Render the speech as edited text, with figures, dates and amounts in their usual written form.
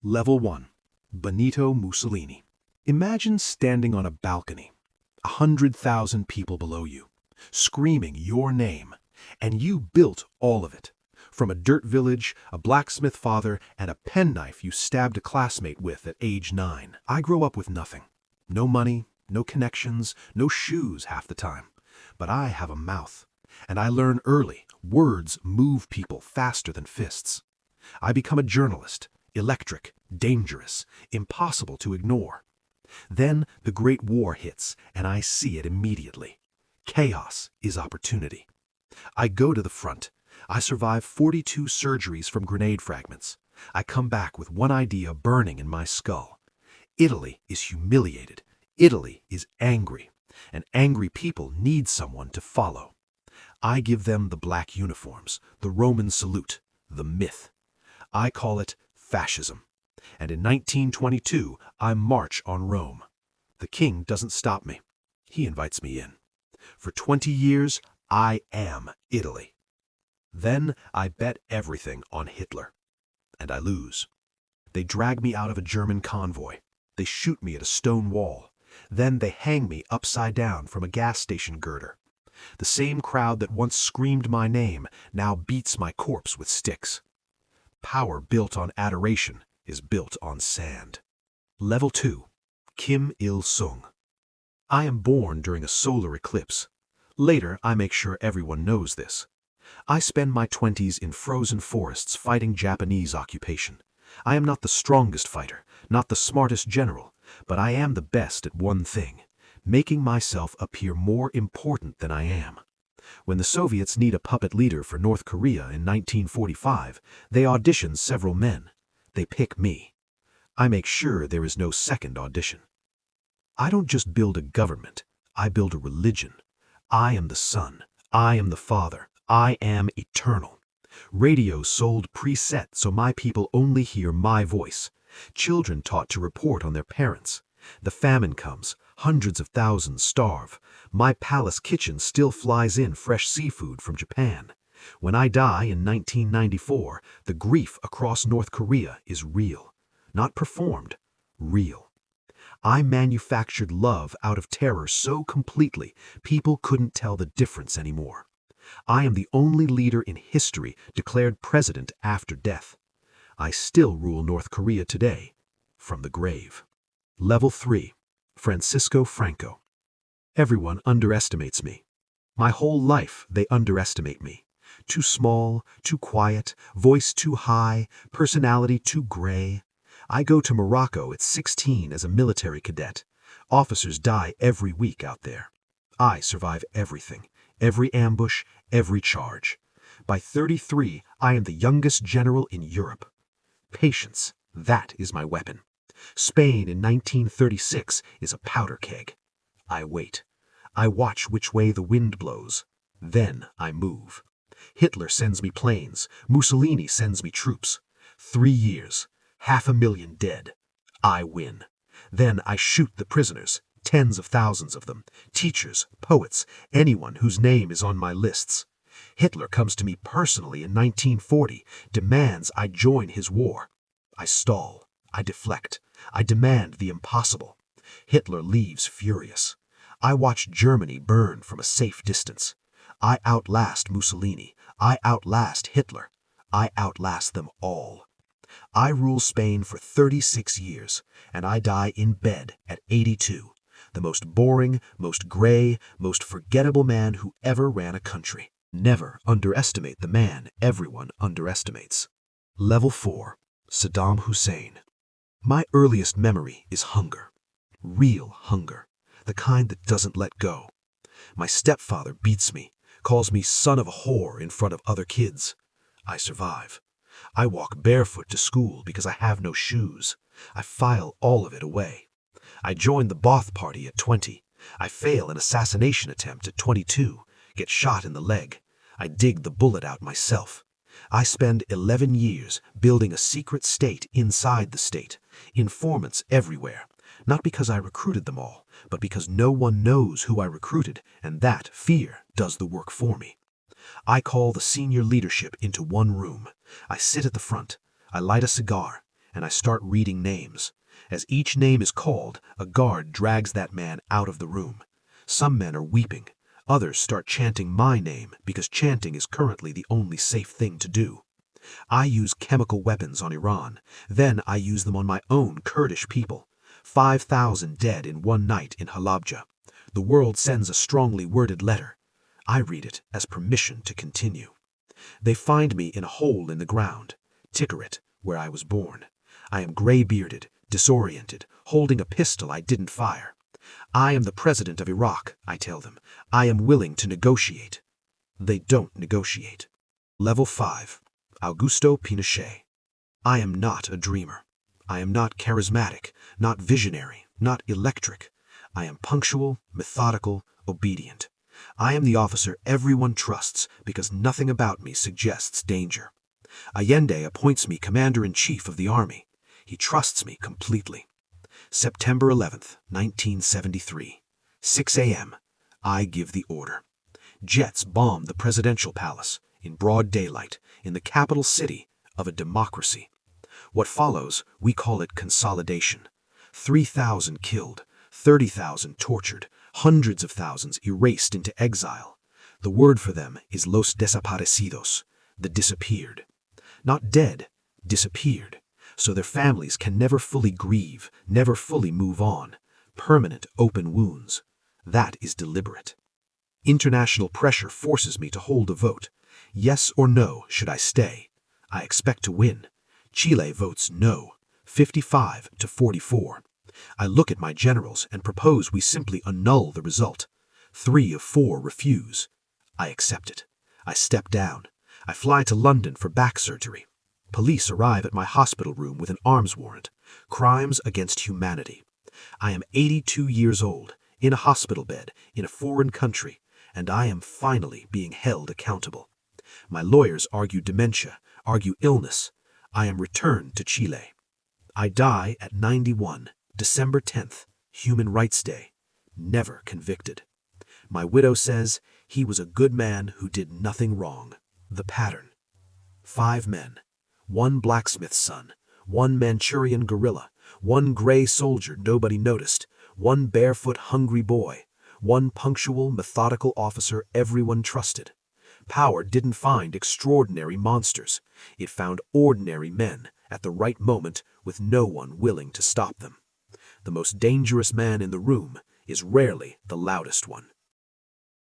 Level 1. Benito Mussolini. Imagine standing on a balcony, 100,000 people below you, screaming your name, and you built all of it. From a dirt village, a blacksmith father, and a penknife you stabbed a classmate with at age 9. I grow up with nothing. No money, no connections, no shoes half the time. But I have a mouth, and I learn early, words move people faster than fists. I become a journalist, electric, dangerous, impossible to ignore. Then the Great War hits, and I see it immediately. Chaos is opportunity. I go to the front. I survive 42 surgeries from grenade fragments. I come back with one idea burning in my skull. Italy is humiliated. Italy is angry. And angry people need someone to follow. I give them the black uniforms, the Roman salute, the myth. I call it Fascism. And in 1922, I march on Rome. The king doesn't stop me. He invites me in. For 20 years, I am Italy. Then I bet everything on Hitler. And I lose. They drag me out of a German convoy. They shoot me at a stone wall. Then they hang me upside down from a gas station girder. The same crowd that once screamed my name now beats my corpse with sticks. Power built on adoration is built on sand. Level 2. Kim Il-sung. I am born during a solar eclipse. Later, I make sure everyone knows this. I spend my 20s in frozen forests fighting Japanese occupation. I am not the strongest fighter, not the smartest general, but I am the best at one thing, making myself appear more important than I am. When the Soviets need a puppet leader for North Korea in 1945, they audition several men. They pick me. I make sure there is no second audition. I don't just build a government, I build a religion. I am the Son. I am the Father. I am eternal. Radio sold preset so my people only hear my voice. Children taught to report on their parents. The famine comes, hundreds of thousands starve. My palace kitchen still flies in fresh seafood from Japan. When I die in 1994, the grief across North Korea is real. Not performed, real. I manufactured love out of terror so completely, people couldn't tell the difference anymore. I am the only leader in history declared president after death. I still rule North Korea today, from the grave. Level 3. Franco. Everyone underestimates me. My whole life they underestimate me. Too small, too quiet, voice too high, personality too gray. I go to Morocco at 16 as a military cadet. Officers die every week out there. I survive everything, every ambush, every charge. By 33, I am the youngest general in Europe. Patience, that is my weapon. Spain in 1936 is a powder keg. I wait. I watch which way the wind blows. Then I move. Hitler sends me planes. Mussolini sends me troops. 3 years, 500,000 dead. I win. Then I shoot the prisoners, tens of thousands of them, teachers, poets, anyone whose name is on my lists. Hitler comes to me personally in 1940, demands I join his war. I stall. I deflect. I demand the impossible. Hitler leaves furious. I watch Germany burn from a safe distance. I outlast Mussolini. I outlast Hitler. I outlast them all. I rule Spain for 36 years, and I die in bed at 82. The most boring, most gray, most forgettable man who ever ran a country. Never underestimate the man everyone underestimates. Level 4. Saddam Hussein. My earliest memory is hunger. Real hunger. The kind that doesn't let go. My stepfather beats me, calls me son of a whore in front of other kids. I survive. I walk barefoot to school because I have no shoes. I file all of it away. I join the Ba'ath Party at 20. I fail an assassination attempt at 22, get shot in the leg. I dig the bullet out myself. I spend 11 years building a secret state inside the state, informants everywhere, not because I recruited them all, but because no one knows who I recruited, and that fear does the work for me. I call the senior leadership into one room. I sit at the front. I light a cigar, and I start reading names. As each name is called, a guard drags that man out of the room. Some men are weeping. Others start chanting my name because chanting is currently the only safe thing to do. I use chemical weapons on Iran. Then I use them on my own Kurdish people. 5,000 dead in one night in Halabja. The world sends a strongly worded letter. I read it as permission to continue. They find me in a hole in the ground, Tikrit, where I was born. I am gray-bearded, disoriented, holding a pistol I didn't fire. I am the president of Iraq, I tell them. I am willing to negotiate. They don't negotiate. Level 5. Augusto Pinochet. I am not a dreamer. I am not charismatic, not visionary, not electric. I am punctual, methodical, obedient. I am the officer everyone trusts because nothing about me suggests danger. Allende appoints me commander-in-chief of the army. He trusts me completely. September 11th, 1973. 6 a.m. I give the order. Jets bomb the presidential palace in broad daylight in the capital city of a democracy. What follows, we call it consolidation. 3,000 killed, 30,000 tortured, hundreds of thousands erased into exile. The word for them is los desaparecidos, the disappeared. Not dead, disappeared. So their families can never fully grieve, never fully move on. Permanent open wounds. That is deliberate. International pressure forces me to hold a vote. Yes or no, should I stay? I expect to win. Chile votes no, 55 to 44. I look at my generals and propose we simply annul the result. 3 of 4 refuse. I accept it. I step down. I fly to London for back surgery. Police arrive at my hospital room with an arms warrant. Crimes against humanity. I am 82 years old, in a hospital bed, in a foreign country, and I am finally being held accountable. My lawyers argue dementia, argue illness. I am returned to Chile. I die at 91, December 10th, Human Rights Day. Never convicted. My widow says he was a good man who did nothing wrong. The pattern. 5 men. 1 blacksmith's son, 1 Manchurian guerrilla, 1 gray soldier nobody noticed, 1 barefoot hungry boy, 1 punctual, methodical officer everyone trusted. Power didn't find extraordinary monsters. It found ordinary men at the right moment with no one willing to stop them. The most dangerous man in the room is rarely the loudest one.